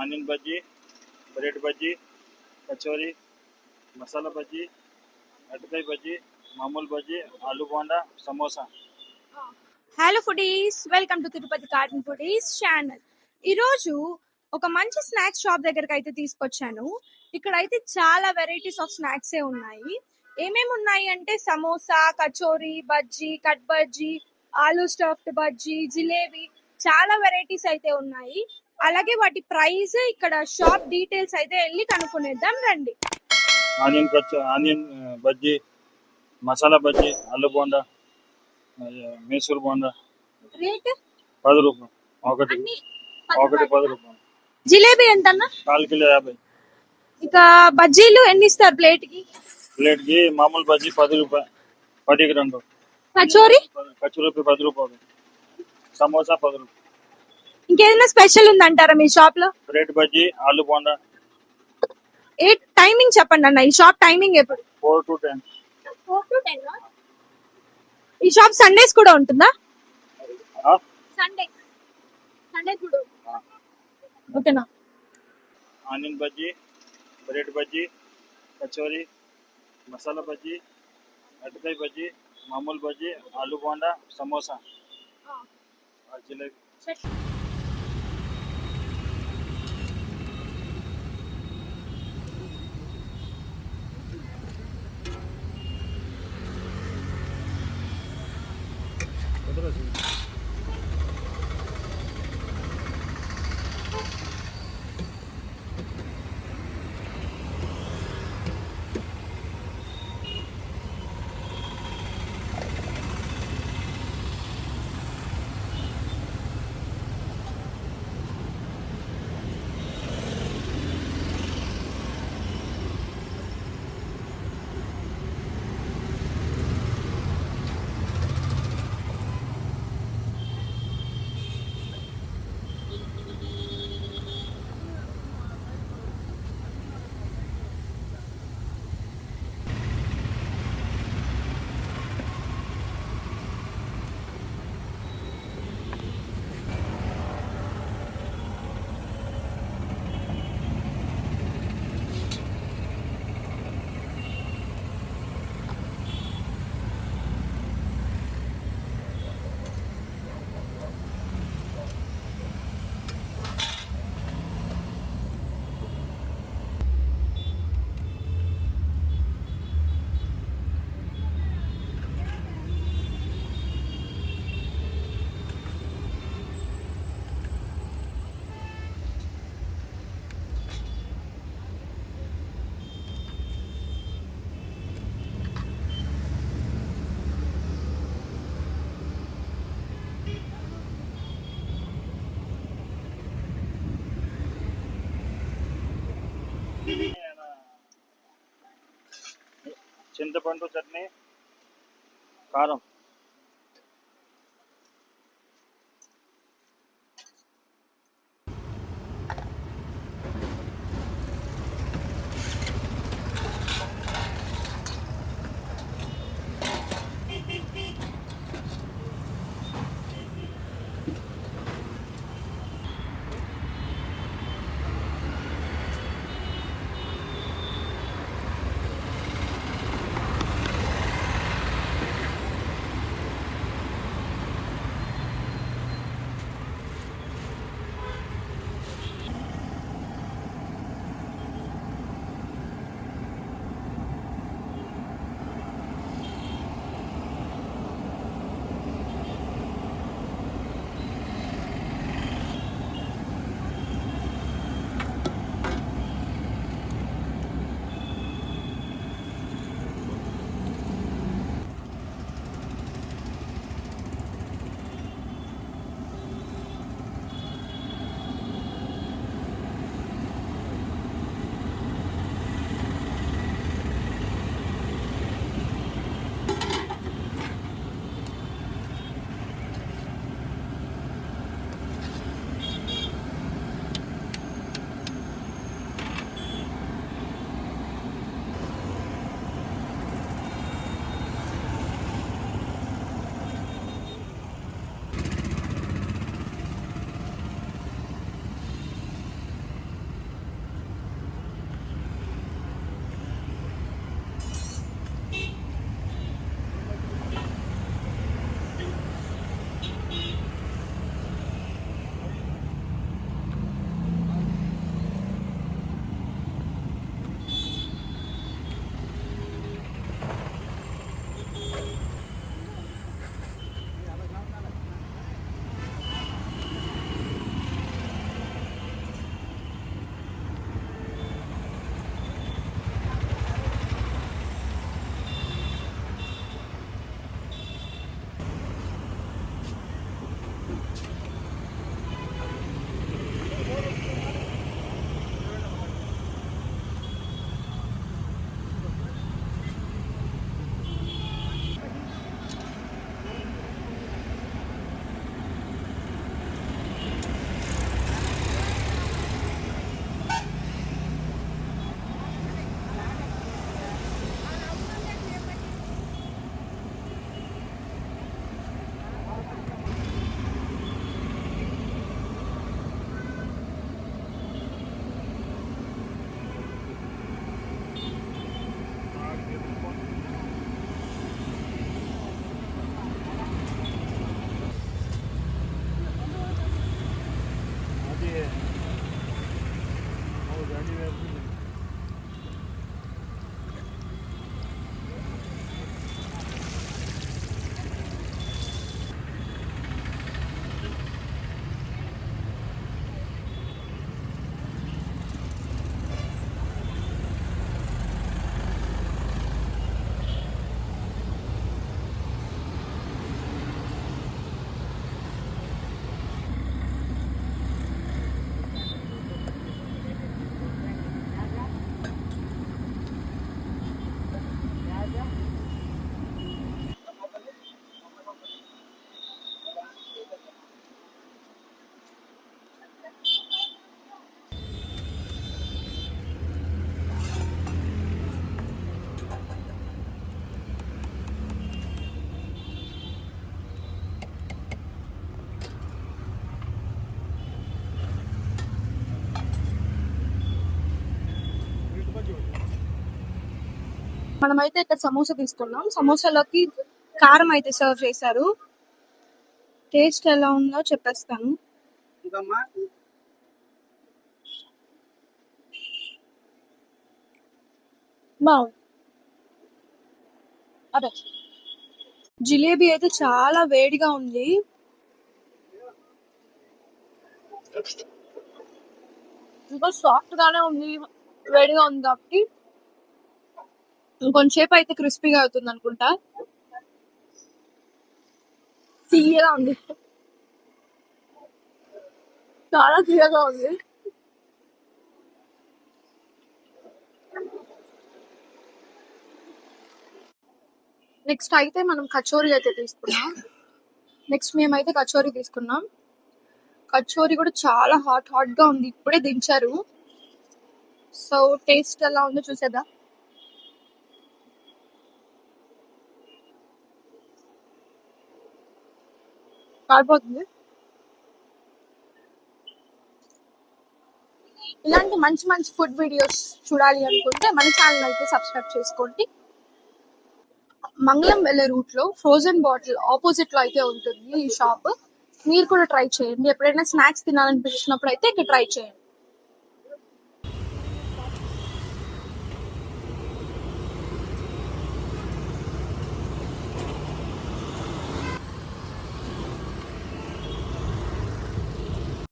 Onion bajji, bread bajji, kachori, masala bajji, అరటికాయ బజ్జీ, మామూలు బజ్జీ, ఆలు bonda, samosa. Hello foodies, welcome to Tirupati cartoon foodies channel. ఈరోజు ఒక మంచి స్నాక్స్ షాప్ దగ్గరికి అయితే తీసుకొచ్చాను. ఇక్కడ అయితే చాలా వెరైటీస్ ఆఫ్ స్నాక్సే ఉన్నాయి. ఏమేమి ఉన్నాయి అంటే సమోసా, కచోరీ, బజ్జీ, కట్ బజ్జీ, ఆలూ స్టఫ్డ్ బజ్జీ, జిలేబీ, చాలా వెరైటీస్ అయితే ఉన్నాయి. అలాగే వాటి ప్రైస్, ఇక్కడ షాప్ డీటెయిల్స్ అయితే వెళ్ళి కనుక్కునేద్దాం రండి. ఆనియన్ బజ్జీ, మసాలా బజ్జీ, ఆలు బోండా, మైసూర్ బోండా రేట్ 10 రూపాయలు ఒకటి. 10 రూపాయలు. జిలేబీ ఎంత అన్న? 4 కిలో 50. ఇక బజ్జీలు ఎన్ని ఇస్తారు ప్లేట్ కి? ప్లేట్కి మామూలు బజ్జీ 10 రూపాయలు, 10కి 2. కచోరీ 10 రూపాయలు. సమోసా 10 రూపాయలు. ఇంకేదైనా స్పెషల్ ఉందంటారా మీ షాప్ లో? బ్రెడ్ బజ్జీ, ఆలు బోండా. ఏ టైమింగ్ చెప్పండి అన్న, ఈ షాప్ టైమింగ్ ఎప్పుడు? 4 to 10. 4 to 10. ఈ షాప్ సండేస్ కూడా ఉంటుందా? సండే కూడా ఓకేనా? ఆనియన్ బజ్జీ, బ్రెడ్ బజ్జీ, కచోరీ, మసాలా బజ్జీ, అరటికాయ బజ్జీ, మామూలు బజ్జీ, ఆలు బోండా, సమోసా, జిలేబీ. చింతపండు చట్నీ, కారం. మనమైతే ఇక్కడ సమోసా తీసుకున్నాం. సమోసాలోకి కారం అయితే సర్వ్ చేశారు. టేస్ట్ ఎలా ఉందో చెప్పేస్తాను. బాగుంది. అదే జిలేబీ అయితే చాలా వేడిగా ఉంది. ఇంకా సాఫ్ట్ గానే ఉంది, వేడిగా ఉంది కాబట్టి ఇంకొంచెంసేపు అయితే క్రిస్పీగా అవుతుంది అనుకుంటా. తీయగా ఉంది, చాలా తీయగా ఉంది. నెక్స్ట్ అయితే మనం కచోరీ అయితే తీసుకున్నాం. మేమైతే కచోరీ తీసుకున్నాం. కచోరీ కూడా చాలా హాట్ గా ఉంది, ఇప్పుడే దించారు. సో టేస్ట్ ఎలా ఉందో చూసేద్దాం. కాలిపోతుంది. ఇలాంటి మంచి మంచి ఫుడ్ వీడియోస్ చూడాలి అనుకుంటే మన ఛానల్ అయితే సబ్స్క్రైబ్ చేసుకోండి. మంగళం వెళ్ళే రూట్ లో ఫ్రోజన్ బాటిల్ ఆపోజిట్ లో అయితే ఉంటుంది ఈ షాప్. మీరు కూడా ట్రై చేయండి. ఎప్పుడైనా స్నాక్స్ తినాలనిపించినప్పుడు అయితే ఇక్కడ ట్రై చేయండి.